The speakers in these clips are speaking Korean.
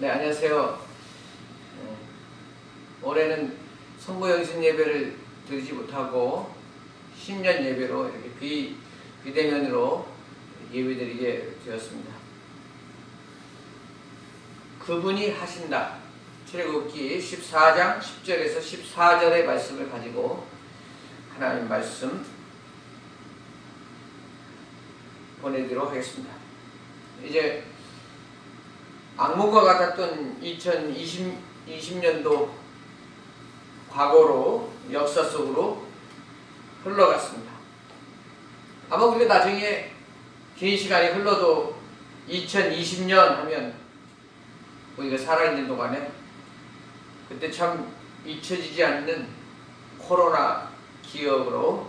네, 안녕하세요. 올해는 성모영신 예배를 드리지 못하고 신년 예배로 이렇게 비대면으로 예배드리게 되었습니다. 그분이 하신다. 출애굽기 14장 10절에서 14절의 말씀을 가지고 하나님 말씀 보내드리도록 하겠습니다. 이제 악몽과 같았던 2020년도 과거로 역사 속으로 흘러갔습니다. 아마 우리가 나중에 긴 시간이 흘러도 2020년 하면 우리가 살아있는 동안에 그때 참 잊혀지지 않는 코로나 기억으로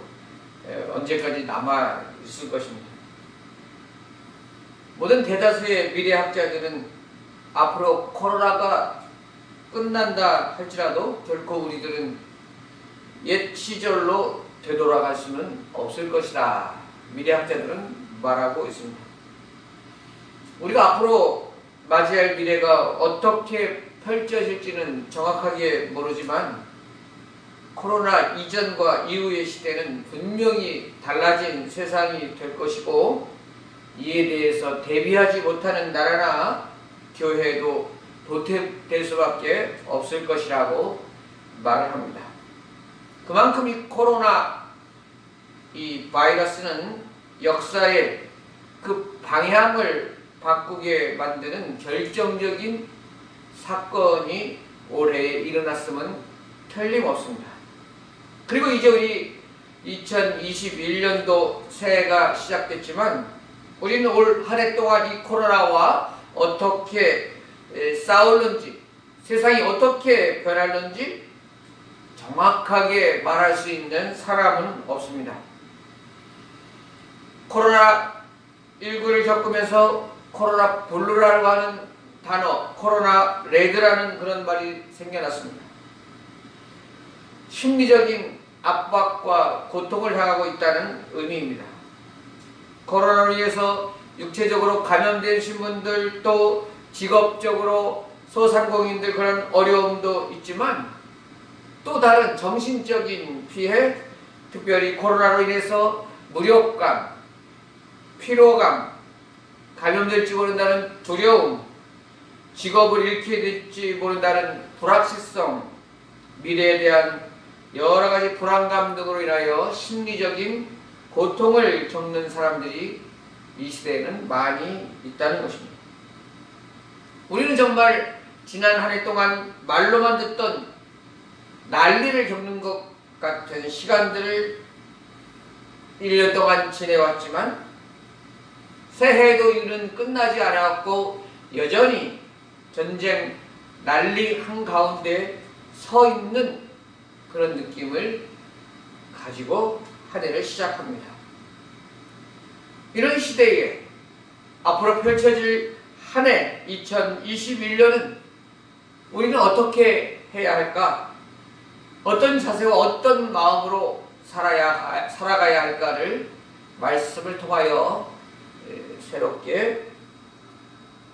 언제까지 남아 있을 것입니다. 모든 대다수의 미래학자들은 앞으로 코로나가 끝난다 할지라도 결코 우리들은 옛 시절로 되돌아갈 수는 없을 것이다. 미래학자들은 말하고 있습니다. 우리가 앞으로 맞이할 미래가 어떻게 펼쳐질지는 정확하게 모르지만 코로나 이전과 이후의 시대는 분명히 달라진 세상이 될 것이고 이에 대해서 대비하지 못하는 나라나 교회도 도태될 수밖에 없을 것이라고 말을 합니다. 그만큼 이 코로나 이 바이러스는 역사의 그 방향을 바꾸게 만드는 결정적인 사건이 올해에 일어났음은 틀림없습니다. 그리고 이제 우리 2021년도 새해가 시작됐지만 우리는 올 한 해 동안 이 코로나와 어떻게 싸우는지, 세상이 어떻게 변하는지 정확하게 말할 수 있는 사람은 없습니다. 코로나19를 겪으면서 코로나 블루라고 하는 단어, 코로나 레드라는 그런 말이 생겨났습니다. 심리적인 압박과 고통을 당하고 있다는 의미입니다. 코로나로 인해서 육체적으로 감염되신 분들 또 직업적으로 소상공인들 그런 어려움도 있지만 또 다른 정신적인 피해, 특별히 코로나로 인해서 무력감, 피로감, 감염될지 모른다는 두려움, 직업을 잃게 될지 모른다는 불확실성, 미래에 대한 여러 가지 불안감 등으로 인하여 심리적인 고통을 겪는 사람들이 이 시대에는 많이 있다는 것입니다. 우리는 정말 지난 한 해 동안 말로만 듣던 난리를 겪는 것 같은 시간들을 1년 동안 지내왔지만 새해도 이는 끝나지 않았고 여전히 전쟁 난리 한가운데 서 있는 그런 느낌을 가지고 한 해를 시작합니다. 이런 시대에 앞으로 펼쳐질 한 해 2021년은 우리는 어떻게 해야 할까? 어떤 자세와 어떤 마음으로 살아가야 할까를 말씀을 통하여 새롭게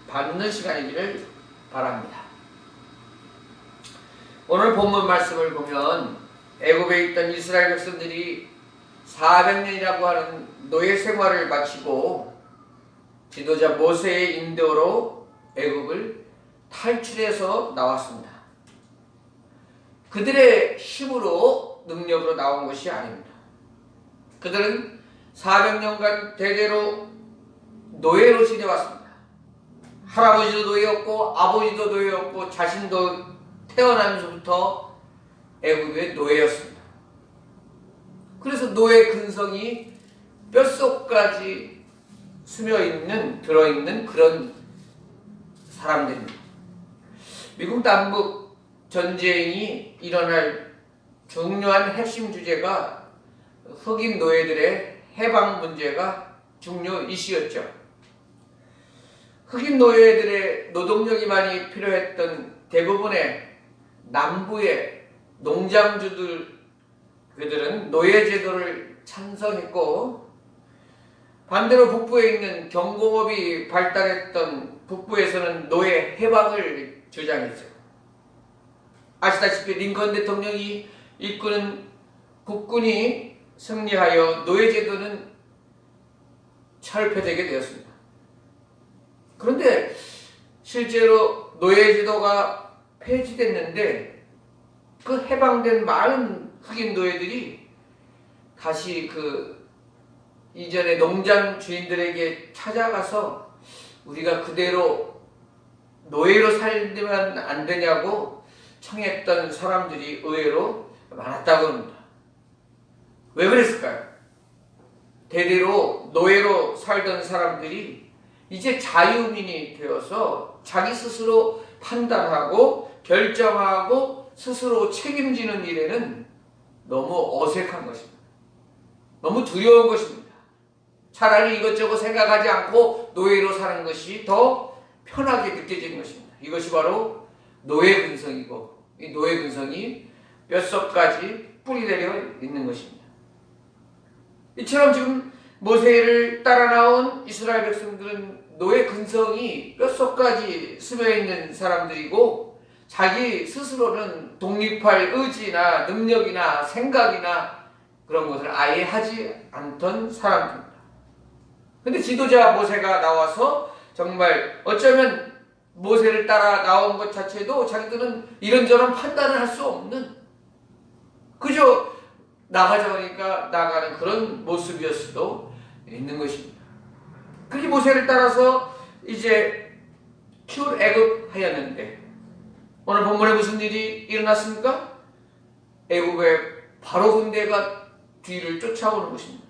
받는 시간이기를 바랍니다. 오늘 본문 말씀을 보면 애굽에 있던 이스라엘 백성들이 400년이라고 하는 노예 생활을 마치고 지도자 모세의 인도로 애굽을 탈출해서 나왔습니다. 그들의 힘으로 능력으로 나온 것이 아닙니다. 그들은 400년간 대대로 노예로 지내왔습니다. 할아버지도 노예였고 아버지도 노예였고 자신도 태어나면서부터 애굽의 노예였습니다. 그래서 노예 근성이 뼛속까지 들어있는 그런 사람들입니다. 미국 남북 전쟁이 일어날 중요한 핵심 주제가 흑인 노예들의 해방 문제가 중요 이슈였죠. 흑인 노예들의 노동력이 많이 필요했던 대부분의 남부의 그들은 노예 제도를 찬성했고 반대로 북부에 있는 경공업이 발달했던 북부에서는 노예 해방을 주장했죠. 아시다시피 링컨 대통령이 이끄는 국군이 승리하여 노예제도는 철폐되게 되었습니다. 그런데 실제로 노예제도가 폐지됐는데 그 해방된 많은 흑인 노예들이 다시 그 이전의 농장 주인들에게 찾아가서 우리가 그대로 노예로 살면 안 되냐고 청했던 사람들이 의외로 많았다고 합니다. 왜 그랬을까요? 대대로 노예로 살던 사람들이 이제 자유민이 되어서 자기 스스로 판단하고 결정하고 스스로 책임지는 일에는 너무 어색한 것입니다. 너무 두려운 것입니다. 차라리 이것저것 생각하지 않고 노예로 사는 것이 더 편하게 느껴지는 것입니다. 이것이 바로 노예 근성이고 이 노예 근성이 뼛속까지 뿌리내려 있는 것입니다. 이처럼 지금 모세를 따라 나온 이스라엘 백성들은 노예 근성이 뼛속까지 스며있는 사람들이고 자기 스스로는 독립할 의지나 능력이나 생각이나 그런 것을 아예 하지 않던 사람들입니다. 근데 지도자 모세가 나와서 정말 어쩌면 모세를 따라 나온 것 자체도 자기들은 이런저런 판단을 할 수 없는 그저 나가자 하니까 나가는 그런 모습이었을 수도 있는 것입니다. 그렇게 모세를 따라서 이제 출애굽하였는데 오늘 본문에 무슨 일이 일어났습니까? 애굽의 바로 군대가 뒤를 쫓아오는 것입니다.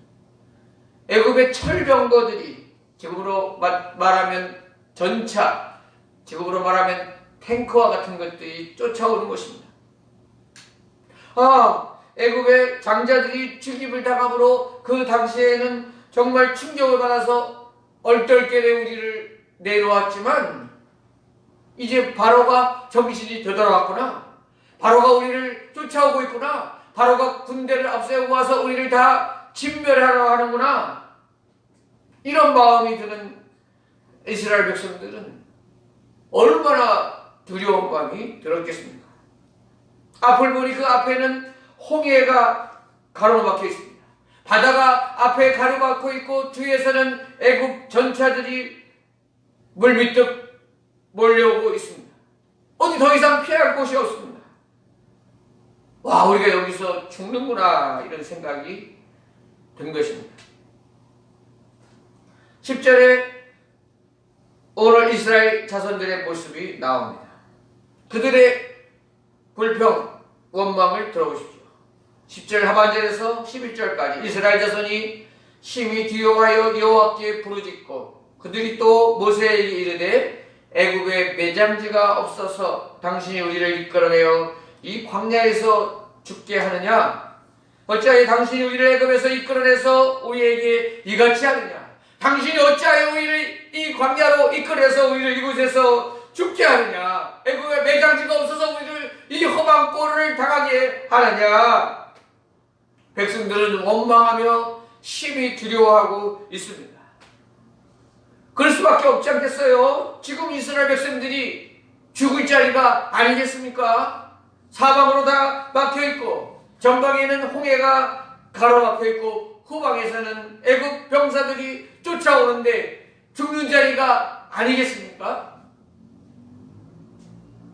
애굽의 철병거들이 지금으로 말하면 전차, 지금으로 말하면 탱크와 같은 것들이 쫓아오는 것입니다. 애굽의 장자들이 죽임을 당함으로 그 당시에는 정말 충격을 받아서 얼떨결에 우리를 내놓았지만 이제 바로가 정신이 되돌아왔구나. 바로가 우리를 쫓아오고 있구나. 바로가 군대를 앞세우고 와서 우리를 다 진멸하려 하는구나. 이런 마음이 드는 이스라엘 백성들은 얼마나 두려운 마음이 들었겠습니까? 앞을 보니 그 앞에는 홍해가 가로막혀 있습니다. 바다가 앞에 가로막혀 있고 뒤에서는 애굽 전차들이 물미뚝 몰려오고 있습니다. 어디 더 이상 피할 곳이 없습니다. 와, 우리가 여기서 죽는구나 이런 생각이 든 것입니다. 10절에 오늘 이스라엘 자손들의 모습이 나옵니다. 그들의 불평, 원망을 들어보십시오. 10절 하반절에서 11절까지 이스라엘 자손이 심히 두려워하여 여호와께 부르짖고 그들이 또 모세에게 이르되 애굽에 매장지가 없어서 당신이 우리를 이끌어내어 이 광야에서 죽게 하느냐? 어찌하여 당신이 우리를 애굽에서 이끌어내서 우리에게 이같이 하느냐? 당신이 어찌하여 우리를 이 광야로 이끌어내서 우리를 이곳에서 죽게 하느냐? 애굽에 매장지가 없어서 우리를 이 험한 꼴을 당하게 하느냐? 백성들은 원망하며 심히 두려워하고 있습니다. 그럴 수밖에 없지 않겠어요? 지금 이스라엘 백성들이 죽을 자리가 아니겠습니까? 사방으로 다 막혀있고 전방에는 홍해가 가로막혀있고 후방에서는 애굽 병사들이 쫓아오는데 죽는 자리가 아니겠습니까?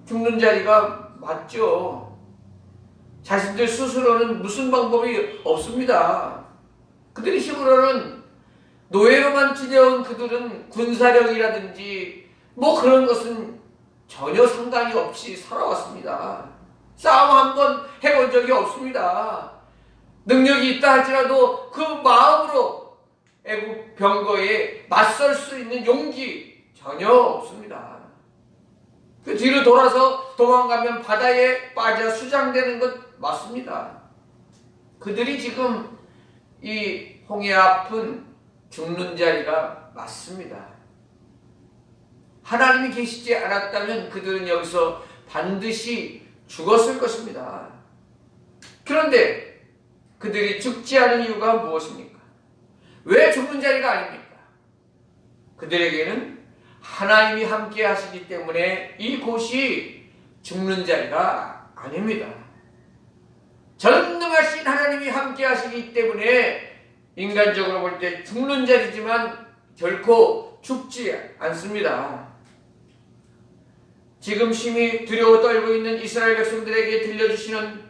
죽는 자리가 맞죠. 자신들 스스로는 무슨 방법이 없습니다. 그들이 힘으로는 노예로만 지내온 그들은 군사력이라든지 뭐 그런 것은 전혀 상관이 없이 살아왔습니다. 싸움 한번 해본 적이 없습니다. 능력이 있다 할지라도 그 마음으로 애굽 병거에 맞설 수 있는 용기 전혀 없습니다. 그 뒤로 돌아서 도망가면 바다에 빠져 수장되는 것 맞습니다. 그들이 지금 이 홍해 앞은 죽는 자리가 맞습니다. 하나님이 계시지 않았다면 그들은 여기서 반드시 죽었을 것입니다. 그런데 그들이 죽지 않은 이유가 무엇입니까? 왜 죽는 자리가 아닙니까? 그들에게는 하나님이 함께 하시기 때문에 이곳이 죽는 자리가 아닙니다. 전능하신 하나님이 함께 하시기 때문에 인간적으로 볼 때 죽는 자리지만 결코 죽지 않습니다. 지금 심히 두려워 떨고 있는 이스라엘 백성들에게 들려주시는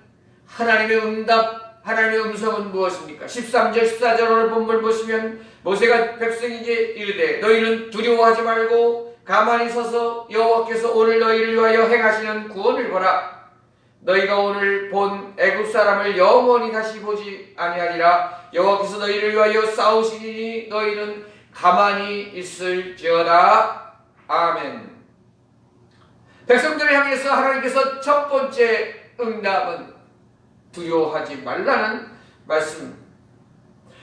하나님의 응답, 하나님의 음성은 무엇입니까? 13절 14절을 본문을 보시면 모세가 백성에게 이르되 너희는 두려워하지 말고 가만히 서서 여호와께서 오늘 너희를 위하여 행하시는 구원을 보라. 너희가 오늘 본 애굽 사람을 영원히 다시 보지 아니하리라. 여호와께서 너희를 위하여 싸우시니 너희는 가만히 있을지어다. 아멘. 백성들을 향해서 하나님께서 첫 번째 응답은 두려워하지 말라는 말씀입니다.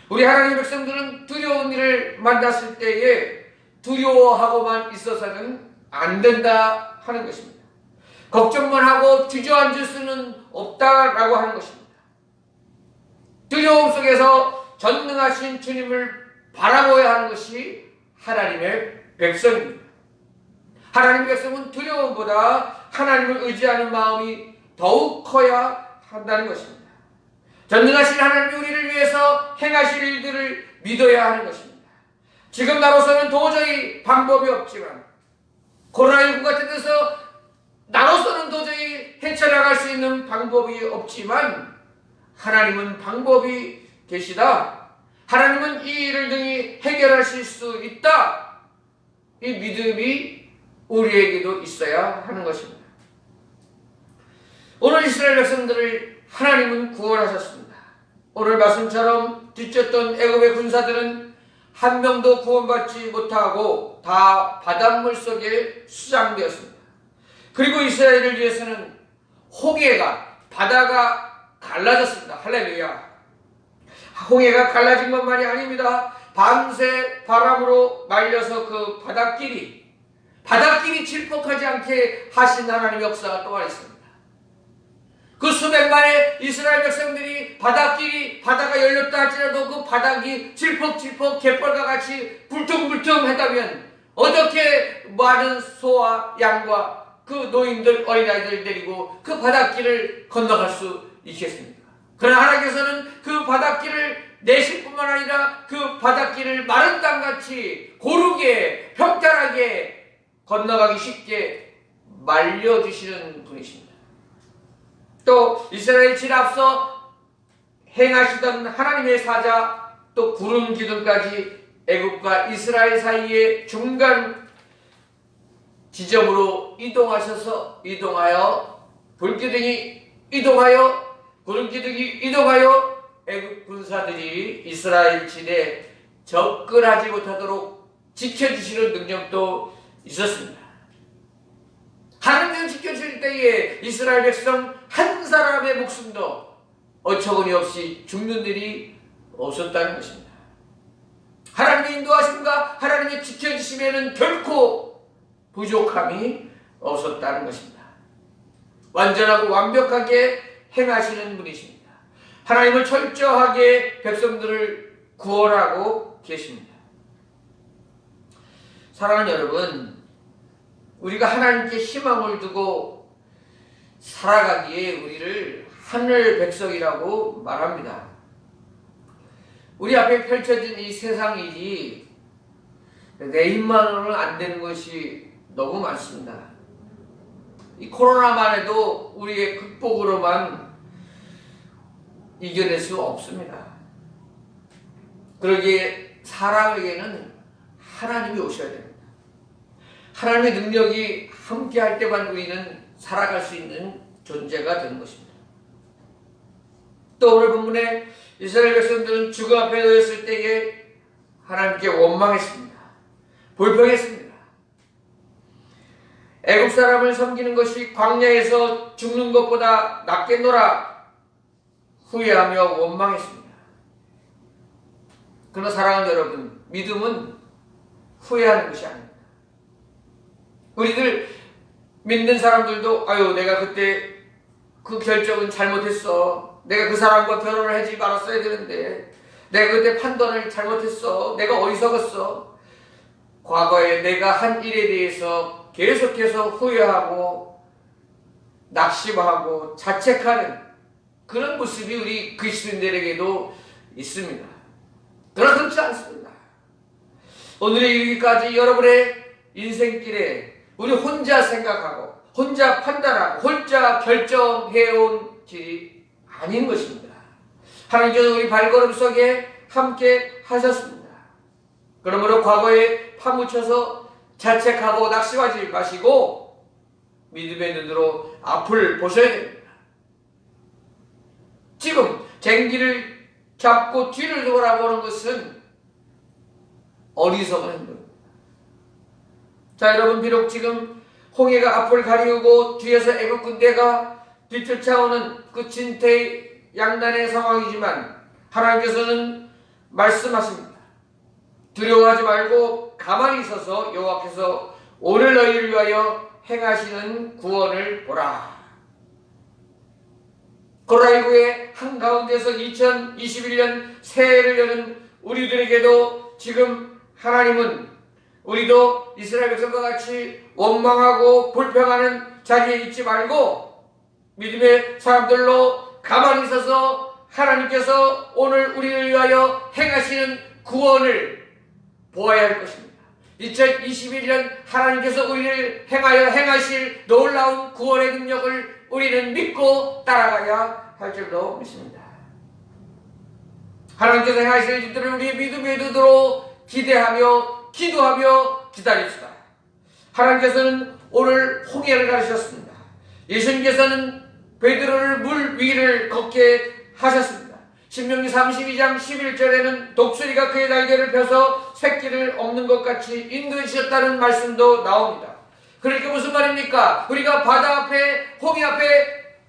우리 하나님의 백성들은 두려운 일을 만났을 때에 두려워하고만 있어서는 안 된다 하는 것입니다. 걱정만 하고 주저앉을 수는 없다라고 하는 것입니다. 두려움 속에서 전능하신 주님을 바라보아야 하는 것이 하나님의 백성입니다. 하나님의 백성은 두려움보다 하나님을 의지하는 마음이 더욱 커야 한다는 것입니다. 전능하신 하나님이 우리를 위해서 행하실 일들을 믿어야 하는 것입니다. 지금 나로서는 도저히 방법이 없지만 코로나19 같은 데서 나로서는 도저히 헤쳐나갈 수 있는 방법이 없지만 하나님은 방법이 계시다. 하나님은 이 일을 능히 해결하실 수 있다. 이 믿음이 우리에게도 있어야 하는 것입니다. 오늘 이스라엘 백성들을 하나님은 구원하셨습니다. 오늘 말씀처럼 뒤쫓던 애굽의 군사들은 한 명도 구원받지 못하고 다 바닷물 속에 수장되었습니다. 그리고 이스라엘을 위해서는 홍해가 바다가 갈라졌습니다. 할렐루야. 홍해가 갈라진 것만이 아닙니다. 밤새 바람으로 말려서 그 바닷길이 질퍽하지 않게 하신 하나님의 역사가 또한 있습니다. 그 수백만의 이스라엘 백성들이 바다가 열렸다 할지라도 그 바닥이 질퍽질퍽 갯벌과 같이 불퉁불퉁했다면 어떻게 많은 소와 양과 그 노인들 어린아이들 데리고 그 바닷길을 건너갈 수 있겠습니까? 그러나 하나님께서는 그 바닷길을 내실 뿐만 아니라 그 바닷길을 마른 땅같이 고르게 평탄하게 건너가기 쉽게 말려주시는 분이십니다. 또 이스라엘 질 앞서 행하시던 하나님의 사자, 또 구름 기둥까지 애굽과 이스라엘 사이의 중간 지점으로 이동하여 불기둥이 이동하여 구름 기둥이 이동하여 애굽 군사들이 이스라엘 진에 접근하지 못하도록 지켜주시는 능력도 있었습니다. 하나님은 지켜줄 때에 이스라엘 백성 한 사람의 목숨도 어처구니 없이 죽는 일이 없었다는 것입니다. 하나님의 인도하심과 하나님의 지켜주심에는 결코 부족함이 없었다는 것입니다. 완전하고 완벽하게 행하시는 분이십니다. 하나님은 철저하게 백성들을 구원하고 계십니다. 사랑하는 여러분, 우리가 하나님께 희망을 두고 살아가기에 우리를 하늘 백성이라고 말합니다. 우리 앞에 펼쳐진 이 세상 일이 내 힘만으로는 안 되는 것이 너무 많습니다. 이 코로나만 해도 우리의 극복으로만 이겨낼 수 없습니다. 그러기에 사람에게는 하나님이 오셔야 됩니다. 하나님의 능력이 함께할 때만 우리는 살아갈 수 있는 존재가 되는 것입니다. 또 오늘 본문에 이스라엘 백성들은 죽음 앞에 놓였을 때에 하나님께 원망했습니다. 불평했습니다. 애굽 사람을 섬기는 것이 광야에서 죽는 것보다 낫겠노라 후회하며 원망했습니다. 그러나 사랑하는 여러분, 믿음은 후회하는 것이 아닙니다. 우리들 믿는 사람들도 내가 그때 그 결정은 잘못했어. 내가 그 사람과 결혼을 하지 말았어야 되는데 내가 그때 판단을 잘못했어. 내가 어리석었어. 과거에 내가 한 일에 대해서 계속해서 후회하고 낙심하고 자책하는 그런 모습이 우리 그리스도인들에게도 있습니다. 그러나 그렇지 않습니다. 오늘에 이르기까지 여러분의 인생길에 우리 혼자 생각하고 혼자 판단하고 혼자 결정해온 길이 아닌 것입니다. 하나님께서 우리 발걸음 속에 함께 하셨습니다. 그러므로 과거에 파묻혀서 자책하고 낙심하지 마시고 믿음의 눈으로 앞을 보셔야 됩니다. 지금 쟁기를 잡고 뒤를 돌아보는 것은 어리석은 행동입니다. 자, 여러분, 비록 지금 홍해가 앞을 가리우고 뒤에서 애국 군대가 뒤쫓아오는 그 진퇴양난의 상황이지만 하나님께서는 말씀하십니다. 두려워하지 말고 가만히 있어서 여호와께서 오늘 너희를 위하여 행하시는 구원을 보라. 코로나19의 한가운데서 2021년 새해를 여는 우리들에게도 지금 하나님은 우리도 이스라엘 백성과 같이 원망하고 불평하는 자리에 있지 말고 믿음의 사람들로 가만히 있어서 하나님께서 오늘 우리를 위하여 행하시는 구원을 보아야 할 것입니다. 2021년 하나님께서 우리를 행하여 행하실 놀라운 구원의 능력을 우리는 믿고 따라가야 할 줄로 믿습니다. 하나님께서 행하실 일들을 우리의 믿음의 눈으로 기대하며 기도하며 기다립시다. 하나님께서는 오늘 홍해를 가르셨습니다. 예수님께서는 베드로를 물 위를 걷게 하셨습니다. 신명기 32장 11절에는 독수리가 그의 날개를 펴서 새끼를 엎는 것 같이 인도해 주셨다는 말씀도 나옵니다. 그러니까 무슨 말입니까? 우리가 바다 앞에 홍해 앞에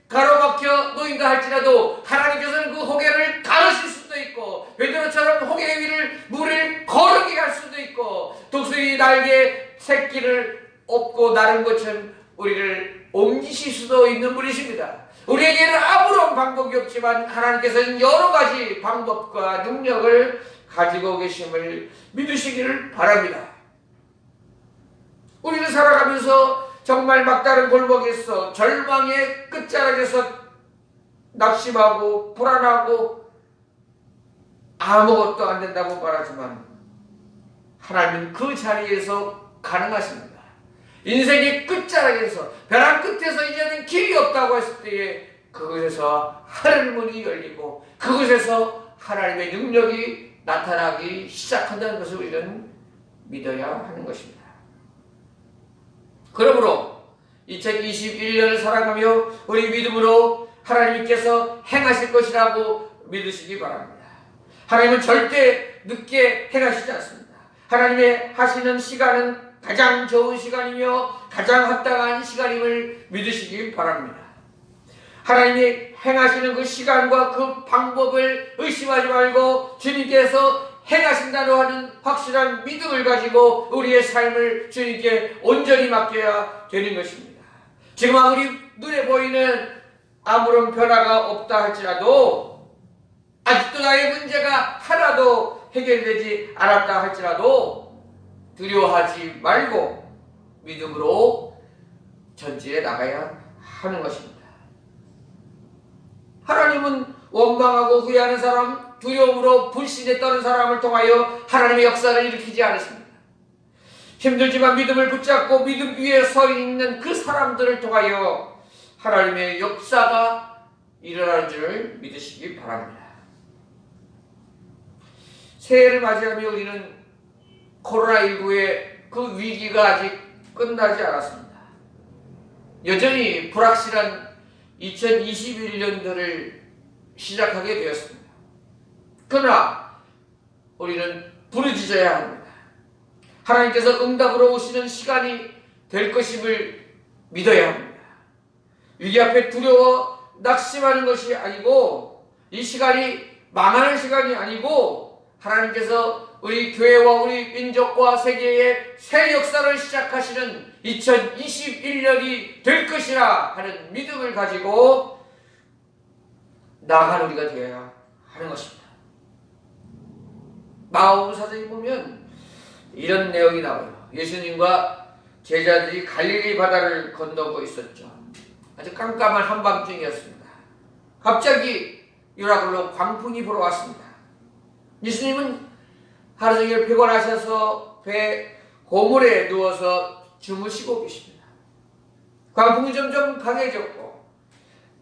가로막혀 놓인다 할지라도 하나님께서는 그 홍해를 가르실 수도 있고 베드로처럼 홍해 위를 물을 거르게 할 수도 있고 독수리 날개 새끼를 엎고 나른 것처럼 우리를 옮기실 수도 있는 분이십니다. 우리에게는 아무런 방법이 없지만 하나님께서는 여러 가지 방법과 능력을 가지고 계심을 믿으시기를 바랍니다. 우리는 살아가면서 정말 막다른 골목에서 절망의 끝자락에서 낙심하고 불안하고 아무것도 안 된다고 말하지만 하나님은 그 자리에서 가능하십니다. 인생의 끝자락에서 벼랑 끝에서 이제는 길이 없다고 했을 때에 그곳에서 하늘 문이 열리고 그곳에서 하나님의 능력이 나타나기 시작한다는 것을 우리는 믿어야 하는 것입니다. 그러므로 2021년을 살아가며 우리 믿음으로 하나님께서 행하실 것이라고 믿으시기 바랍니다. 하나님은 절대 늦게 행하시지 않습니다. 하나님의 하시는 시간은 가장 좋은 시간이며 가장 합당한 시간임을 믿으시기 바랍니다. 하나님이 행하시는 그 시간과 그 방법을 의심하지 말고 주님께서 행하신다고 하는 확실한 믿음을 가지고 우리의 삶을 주님께 온전히 맡겨야 되는 것입니다. 지금 아무리 눈에 보이는 아무런 변화가 없다 할지라도 아직도 나의 문제가 하나도 해결되지 않았다 할지라도 두려워하지 말고 믿음으로 전진해 나가야 하는 것입니다. 하나님은 원망하고 후회하는 사람, 두려움으로 불신에 떠는 사람을 통하여 하나님의 역사를 일으키지 않으십니다. 힘들지만 믿음을 붙잡고 믿음 위에 서 있는 그 사람들을 통하여 하나님의 역사가 일어나는 줄을 믿으시기 바랍니다. 새해를 맞이하며 우리는 코로나19의 그 위기가 아직 끝나지 않았습니다. 여전히 불확실한 2021년도를 시작하게 되었습니다. 그러나 우리는 부르짖어야 합니다. 하나님께서 응답으로 오시는 시간이 될 것임을 믿어야 합니다. 위기 앞에 두려워 낙심하는 것이 아니고 이 시간이 망하는 시간이 아니고 하나님께서 우리 교회와 우리 민족과 세계의 새 역사를 시작하시는 2021년이 될 것이라 하는 믿음을 가지고 나아가는 우리가 되어야 하는 것입니다. 마가복음 4장에 보면 이런 내용이 나와요. 예수님과 제자들이 갈릴리 바다를 건너고 있었죠. 아주 깜깜한 한밤중이었습니다. 갑자기 유라굴로 광풍이 불어왔습니다. 예수님은 하루 종일 피곤하셔서 배 고물에 누워서 주무시고 계십니다. 광풍이 점점 강해졌고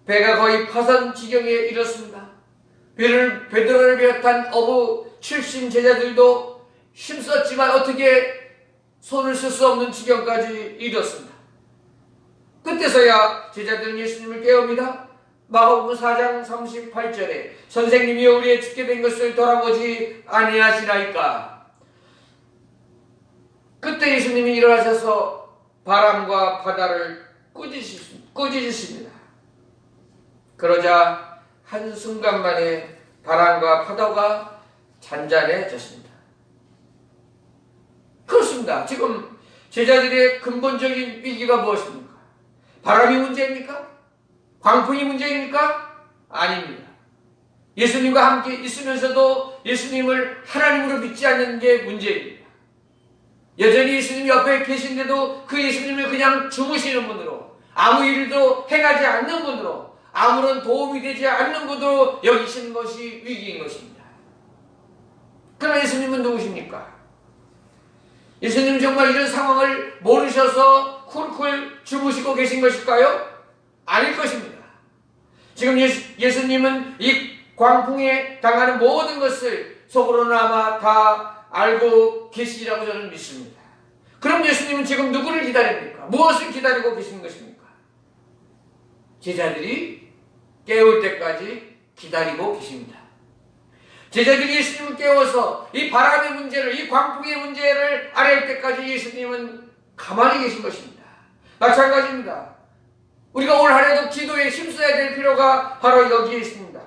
배가 거의 파산 지경에 이르렀습니다. 베드로를 비롯한 어부 출신 제자들도 힘썼지만 어떻게 손을 쓸 수 없는 지경까지 이르렀습니다. 그때서야 제자들은 예수님을 깨웁니다. 마가복음 4장 38절에 선생님이여 우리의 죽게 된 것을 돌아보지 아니하시나이까. 그때 예수님이 일어나셔서 바람과 바다를 꾸짖으십니다. 그러자 한순간만에 바람과 파도가 잔잔해졌습니다. 그렇습니다. 지금 제자들의 근본적인 위기가 무엇입니까? 바람이 문제입니까? 광풍이 문제입니까? 아닙니다. 예수님과 함께 있으면서도 예수님을 하나님으로 믿지 않는 게 문제입니다. 여전히 예수님 옆에 계신데도 그 예수님을 그냥 주무시는 분으로, 아무 일도 행하지 않는 분으로, 아무런 도움이 되지 않는 분으로 여기시는 것이 위기인 것입니다. 그러나 예수님은 누구십니까? 예수님 정말 이런 상황을 모르셔서 쿨쿨 주무시고 계신 것일까요? 아닐 것입니다. 지금 예수님은 이 광풍에 당하는 모든 것을 속으로나마 다 알고 계시리라고 저는 믿습니다. 그럼 예수님은 지금 누구를 기다립니까? 무엇을 기다리고 계신 것입니까? 제자들이 깨울 때까지 기다리고 계십니다. 제자들이 예수님을 깨워서 이 바람의 문제를, 이 광풍의 문제를 알아낼 때까지 예수님은 가만히 계신 것입니다. 마찬가지입니다. 우리가 올 한해도 기도에 힘써야 될 필요가 바로 여기에 있습니다.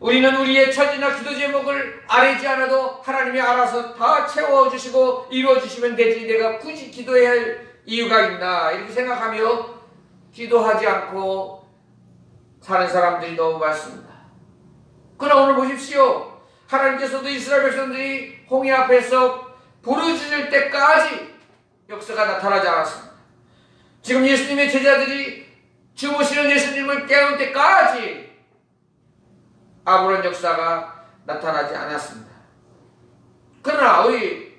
우리는 우리의 처지나 기도 제목을 아뢰지 않아도 하나님이 알아서 다 채워주시고 이루어주시면 되지 내가 굳이 기도해야 할 이유가 있나 이렇게 생각하며 기도하지 않고 사는 사람들이 너무 많습니다. 그러나 오늘 보십시오. 하나님께서도 이스라엘 백성들이 홍해 앞에서 부르짖을 때까지 역사가 나타나지 않았습니다. 지금 예수님의 제자들이 주무시는 예수님을 깨울 때까지 아무런 역사가 나타나지 않았습니다. 그러나 우리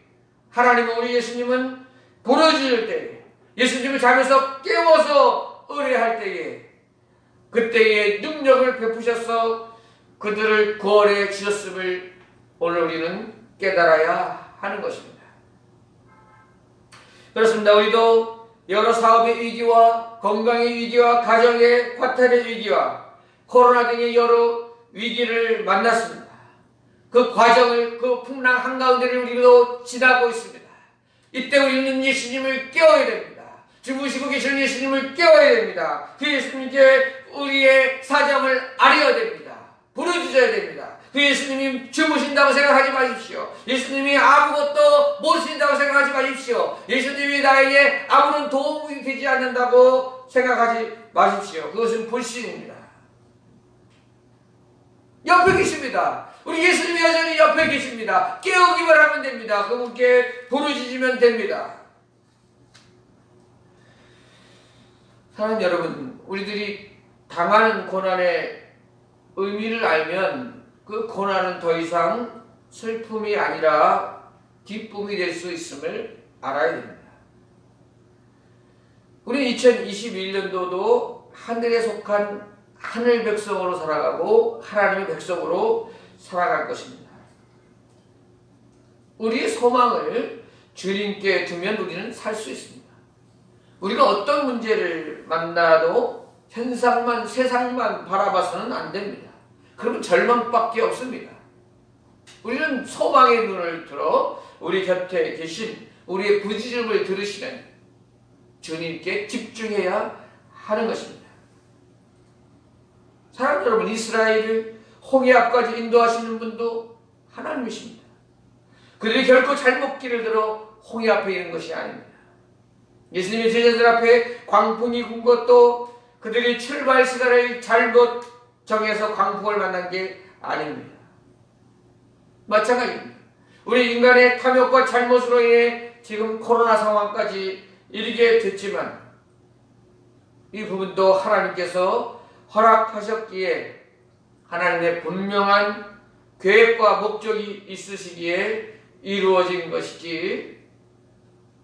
하나님은 우리 예수님은 부르짖을 때, 예수님을 잠에서 깨워서 의뢰할 때에 그때의 능력을 베푸셔서 그들을 구원해 주셨음을 오늘 우리는 깨달아야 하는 것입니다. 그렇습니다. 우리도 여러 사업의 위기와 건강의 위기와 가정의 화탈의 위기와 코로나 등의 여러 위기를 만났습니다. 그 과정을, 그 풍랑 한가운데를 우리도 지나고 있습니다. 이때 우리는 예수님을 깨워야 됩니다. 주무시고 계시는 예수님을 깨워야 됩니다. 그 예수님께 우리의 사정을 아뢰어야 됩니다. 부르짖어야 됩니다. 그 예수님이 주무신다고 생각하지 마십시오. 예수님이 아무것도 모르신다고 생각하지 마십시오. 예수님이 나에게 아무런 도움이 되지 않는다고 생각하지 마십시오. 그것은 불신입니다. 옆에 계십니다. 우리 예수님이 여전히 옆에 계십니다. 깨우기만 하면 됩니다. 그분께 부르짖으면 됩니다. 사랑하는 여러분, 우리들이 당하는 고난의 의미를 알면 그 고난은 더 이상 슬픔이 아니라 기쁨이 될 수 있음을 알아야 됩니다. 우리 2021년도도 하늘에 속한 하늘 백성으로 살아가고 하나님의 백성으로 살아갈 것입니다. 우리의 소망을 주님께 두면 우리는 살 수 있습니다. 우리가 어떤 문제를 만나도 현상만, 세상만 바라봐서는 안 됩니다. 그러면 절망밖에 없습니다. 우리는 소망의 눈을 들어 우리 곁에 계신 우리의 부르짖음을 들으시는 주님께 집중해야 하는 것입니다. 사랑하는 여러분, 이스라엘을 홍해 앞까지 인도하시는 분도 하나님이십니다. 그들이 결코 잘못 길을 들어 홍해 앞에 있는 것이 아닙니다. 예수님의 제자들 앞에 광풍이 군 것도 그들이 출발 시간을 잘못 정해서 광풍을 만난 게 아닙니다. 마찬가지입니다. 우리 인간의 탐욕과 잘못으로 인해 지금 코로나 상황까지 이르게 됐지만 이 부분도 하나님께서 허락하셨기에 하나님의 분명한 계획과 목적이 있으시기에 이루어진 것이지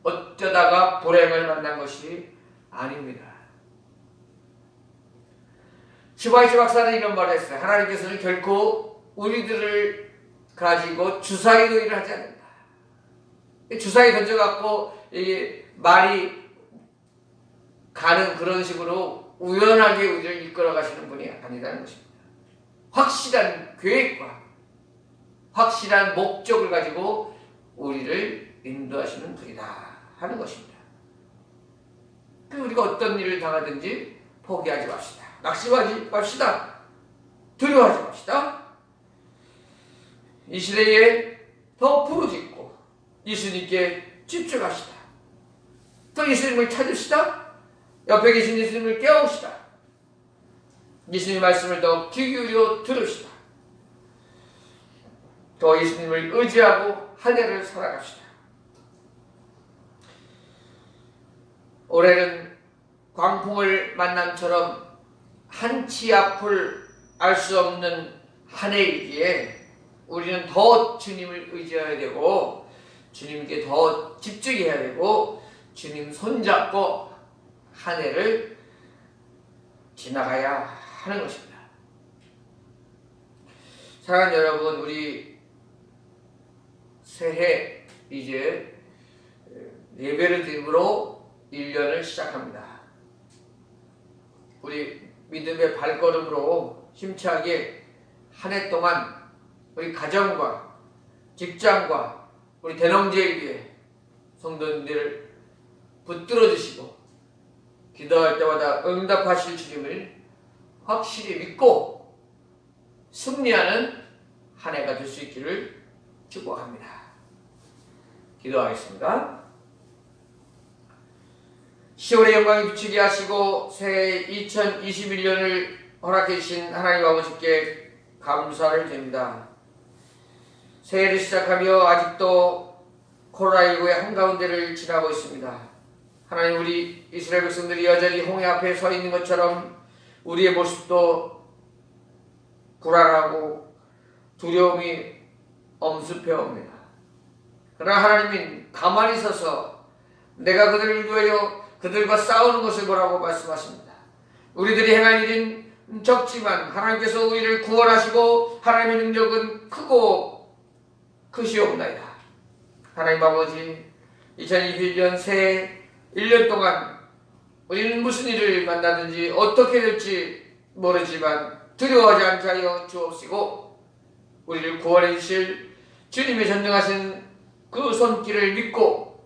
어쩌다가 불행을 만난 것이 아닙니다. 슈바이처 박사는 이런 말을 했어요. 하나님께서는 결코 우리들을 가지고 주사위 놀이를 하지 않는다. 주사위 던져갖고 이게 말이 가는 그런 식으로 우연하게 우리를 이끌어 가시는 분이 아니라는 것입니다. 확실한 계획과 확실한 목적을 가지고 우리를 인도하시는 분이다 하는 것입니다. 우리가 어떤 일을 당하든지 포기하지 맙시다. 낙심하지 맙시다. 두려워하지 맙시다. 이 시대에 더 부르짖고 예수님께 집중합시다. 또 예수님을 찾읍시다. 옆에 계신 예수님을 깨웁시다. 예수님 말씀을 더 귀 기울여 들읍시다. 더 예수님을 의지하고 한 해를 살아갑시다. 올해는 광풍을 만남처럼 한치 앞을 알 수 없는 한 해이기에 우리는 더 주님을 의지해야 되고 주님께 더 집중해야 되고 주님 손잡고 한 해를 지나가야 하는 것입니다. 사랑하는 여러분, 우리 새해 이제 예배를 드림으로 1년을 시작합니다. 우리 믿음의 발걸음으로 힘차게 한 해 동안 우리 가정과 직장과 우리 대농제일교회 성도님들을 붙들어 주시고 기도할 때마다 응답하실 주님을 확실히 믿고 승리하는 한 해가 될 수 있기를 축복합니다. 기도하겠습니다. 10월의 영광이 비추게 하시고 새해 2021년을 허락해 주신 하나님 아버지께 감사를 드립니다. 새해를 시작하며 아직도 코로나19의 한가운데를 지나고 있습니다. 하나님, 우리 이스라엘 백성들이 여전히 홍해 앞에 서 있는 것처럼 우리의 모습도 불안하고 두려움이 엄습해 옵니다. 그러나 하나님은 가만히 서서 내가 그들을 위하여 그들과 싸우는 것을 보라고 말씀하십니다. 우리들이 행할 일은 적지만 하나님께서 우리를 구원하시고 하나님의 능력은 크고 크시옵나이다. 하나님 아버지, 2021년 새해 1년 동안 우리는 무슨 일을 만나든지 어떻게 될지 모르지만 두려워하지 않게 하여 주옵시고 우리를 구원해 주실 주님의 전능하신 그 손길을 믿고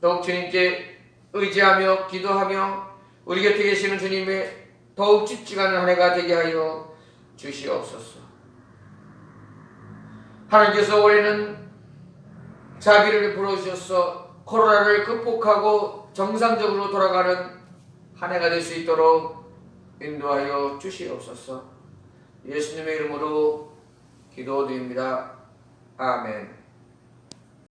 더욱 주님께 의지하며 기도하며 우리 곁에 계시는 주님의 더욱 집중하는 한 해가 되게 하여 주시옵소서. 하나님께서 올해는 자비를 베풀어 주셔서 코로나를 극복하고 정상적으로 돌아가는 한 해가 될 수 있도록 인도하여 주시옵소서. 예수님의 이름으로 기도드립니다. 아멘.